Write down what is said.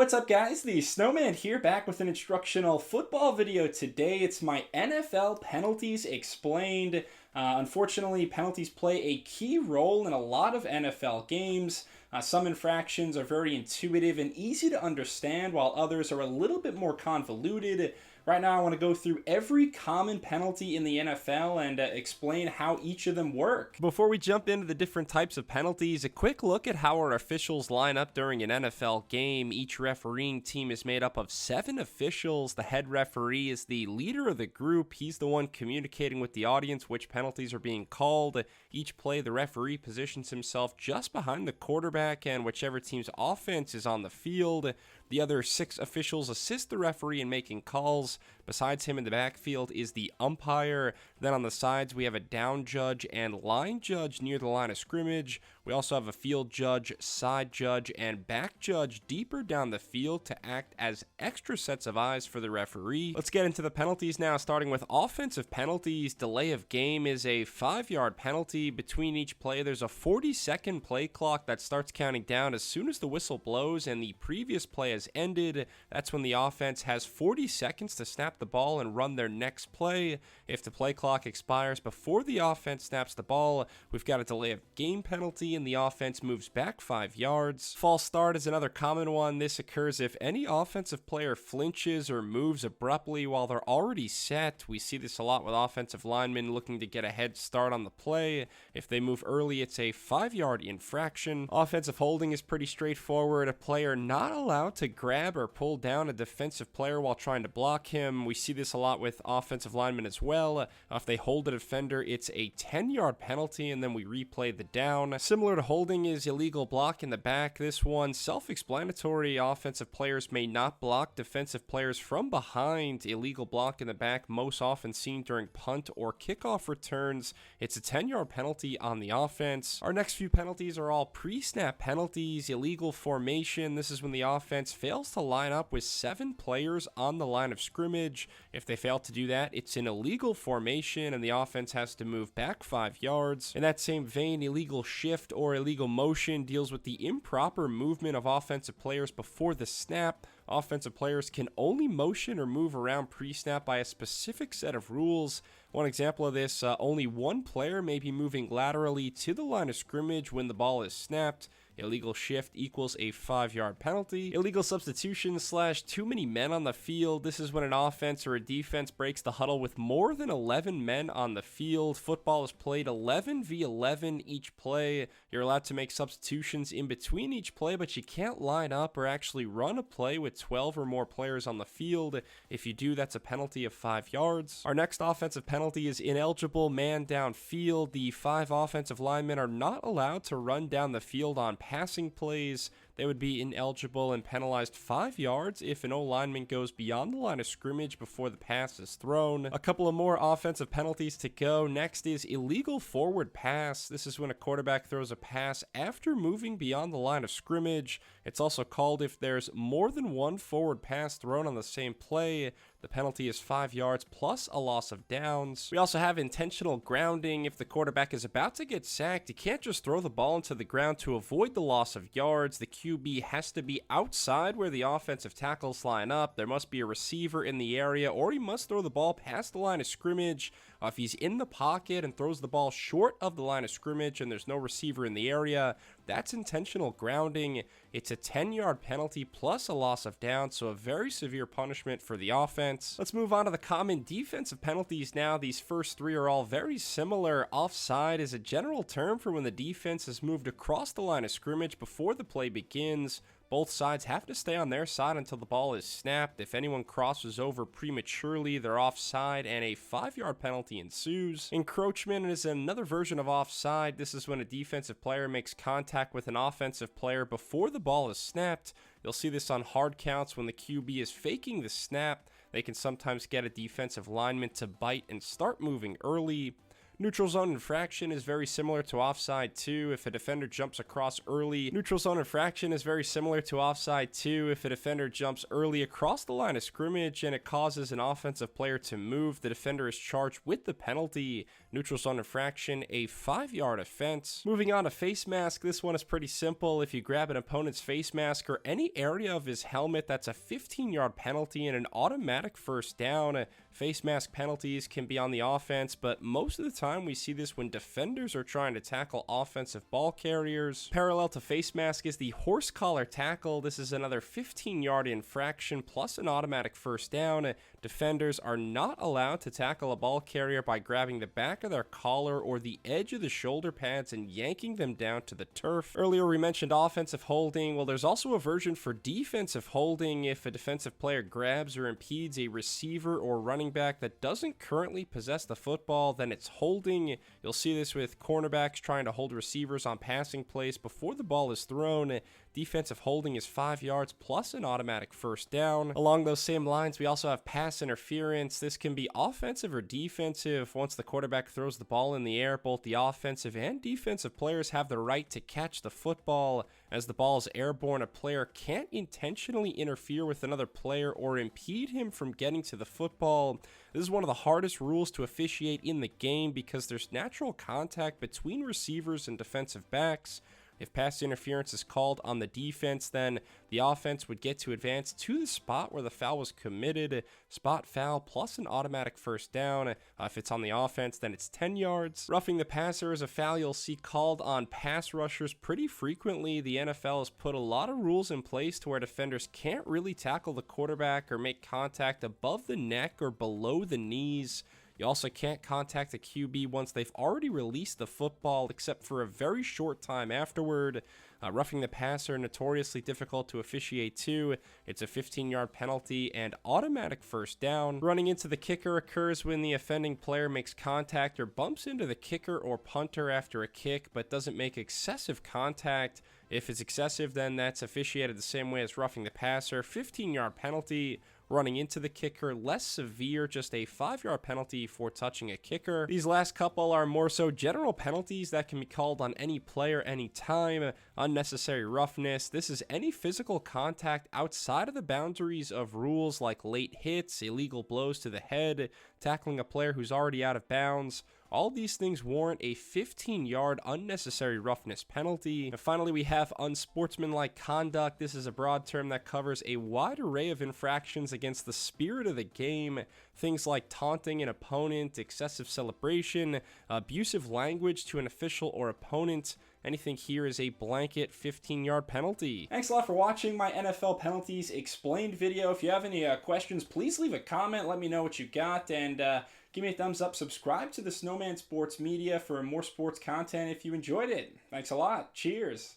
What's up guys, the Snowman here, back with an instructional football video. Today it's my NFL Penalties Explained. Unfortunately, penalties play a key role in a lot of NFL games. Some infractions are very intuitive and easy to understand, while others are a little bit more convoluted. Right now I want to go through every common penalty in the NFL and explain how each of them work. Before we jump into the different types of penalties, a quick look at how our officials line up during an NFL game. Each refereeing team is made up of 7 officials. The head referee is the leader of the group. He's the one communicating with the audience which penalties are being called. Each play, the referee positions himself just behind the quarterback and whichever team's offense is on the field. The other 6 officials assist the referee in making calls. Besides him in the backfield is the umpire. Then on the sides we have a down judge and line judge near the line of scrimmage. We also have a field judge, side judge, and back judge deeper down the field to act as extra sets of eyes for the referee. Let's get into the penalties now, starting with offensive penalties. Delay of game is a 5-yard penalty. Between each play there's a 40-second play clock that starts counting down as soon as the whistle blows and the previous play has ended. That's when the offense has 40 seconds to snap the ball and run their next play. If the play clock expires before the offense snaps the ball, we've got a delay of game penalty and the offense moves back 5 yards. False start is another common one. This occurs if any offensive player flinches or moves abruptly while they're already set. We see this a lot with offensive linemen looking to get a head start on the play. If they move early, it's a 5-yard infraction. Offensive holding is pretty straightforward. A player not allowed to grab or pull down a defensive player while trying to block him. We see this a lot with offensive linemen as well. If they hold a defender, it's a 10-yard penalty, and then we replay the down. Similar to holding is illegal block in the back. This one, self-explanatory. Offensive players may not block defensive players from behind. Illegal block in the back, most often seen during punt or kickoff returns. It's a 10-yard penalty on the offense. Our next few penalties are all pre-snap penalties. Illegal formation. This is when the offense fails to line up with 7 players on the line of scrimmage. If they fail to do that, it's an illegal formation and the offense has to move back 5 yards. In that same vein, illegal shift or illegal motion deals with the improper movement of offensive players before the snap. Offensive players can only motion or move around pre-snap by a specific set of rules. One example of this, only one player may be moving laterally to the line of scrimmage when the ball is snapped. Illegal shift equals a 5-yard penalty. Illegal substitution / too many men on the field. This is when an offense or a defense breaks the huddle with more than 11 men on the field. Football is played 11v11 each play. You're allowed to make substitutions in between each play, but you can't line up or actually run a play with 12 or more players on the field. If you do, that's a penalty of 5 yards. Our next offensive penalty is ineligible man downfield. The 5 offensive linemen are not allowed to run down the field on passing plays. They would be ineligible and penalized 5 yards if an O-lineman goes beyond the line of scrimmage before the pass is thrown. A couple of more offensive penalties to go. Next is illegal forward pass. This is when a quarterback throws a pass after moving beyond the line of scrimmage. It's also called if there's more than one forward pass thrown on the same play. The penalty is 5 yards plus a loss of downs. We also have intentional grounding. If the quarterback is about to get sacked, you can't just throw the ball into the ground to avoid the loss of yards. The QB has to be outside where the offensive tackles line up. There must be a receiver in the area, or he must throw the ball past the line of scrimmage. If he's in the pocket and throws the ball short of the line of scrimmage and there's no receiver in the area, that's intentional grounding. It's a 10-yard penalty plus a loss of downs, so a very severe punishment for the offense. Let's move on to the common defensive penalties now. These first 3 are all very similar. Offside is a general term for when the defense has moved across the line of scrimmage before the play begins. Both sides have to stay on their side until the ball is snapped. If anyone crosses over prematurely, they're offside and a 5-yard penalty ensues. Encroachment is another version of offside. This is when a defensive player makes contact with an offensive player before the ball is snapped. You'll see this on hard counts when the QB is faking the snap. They can sometimes get a defensive lineman to bite and start moving early. Neutral zone infraction is very similar to offside 2 if a defender jumps across early. Neutral zone infraction is very similar to offside 2 if a defender jumps early across the line of scrimmage and it causes an offensive player to move. The defender is charged with the penalty. Neutral zone infraction, a 5-yard offense. Moving on to face mask, this one is pretty simple. If you grab an opponent's face mask or any area of his helmet, that's a 15-yard penalty and an automatic first down. Face mask penalties can be on the offense, but most of the time we see this when defenders are trying to tackle offensive ball carriers. Parallel to face mask is the horse collar tackle. This is another 15-yard infraction plus an automatic first down. Defenders are not allowed to tackle a ball carrier by grabbing the back of their collar or the edge of the shoulder pads and yanking them down to the turf. Earlier we mentioned offensive holding. Well, there's also a version for defensive holding. If a defensive player grabs or impedes a receiver or running back that doesn't currently possess the football, then it's holding. You'll see this with cornerbacks trying to hold receivers on passing plays before the ball is thrown. Defensive holding is 5 yards plus an automatic first down. Along those same lines, we also have pass interference. This can be offensive or defensive. Once the quarterback throws the ball in the air, both the offensive and defensive players have the right to catch the football. As the ball is airborne, a player can't intentionally interfere with another player or impede him from getting to the football. This is one of the hardest rules to officiate in the game because there's natural contact between receivers and defensive backs. If pass interference is called on the defense, then the offense would get to advance to the spot where the foul was committed. Spot foul plus an automatic first down. If it's on the offense, then it's 10 yards. Roughing the passer is a foul you'll see called on pass rushers pretty frequently. The NFL has put a lot of rules in place to where defenders can't really tackle the quarterback or make contact above the neck or below the knees. You also can't contact the QB once they've already released the football, except for a very short time afterward. Roughing the passer, notoriously difficult to officiate too. It's a 15-yard penalty and automatic first down. Running into the kicker occurs when the offending player makes contact or bumps into the kicker or punter after a kick, but doesn't make excessive contact. If it's excessive, then that's officiated the same way as roughing the passer. 15-yard penalty. Running into the kicker, less severe, just a 5-yard penalty for touching a kicker. These last couple are more so general penalties that can be called on any player anytime. Unnecessary roughness. This is any physical contact outside of the boundaries of rules like late hits, illegal blows to the head, tackling a player who's already out of bounds. All these things warrant a 15-yard unnecessary roughness penalty. And finally, we have unsportsmanlike conduct. This is a broad term that covers a wide array of infractions against the spirit of the game. Things like taunting an opponent, excessive celebration, abusive language to an official or opponent. Anything here is a blanket 15-yard penalty. Thanks a lot for watching my NFL Penalties Explained video. If you have any questions, please leave a comment. Let me know what you got, and give me a thumbs up. Subscribe to the Snowman Sports Media for more sports content if you enjoyed it. Thanks a lot. Cheers.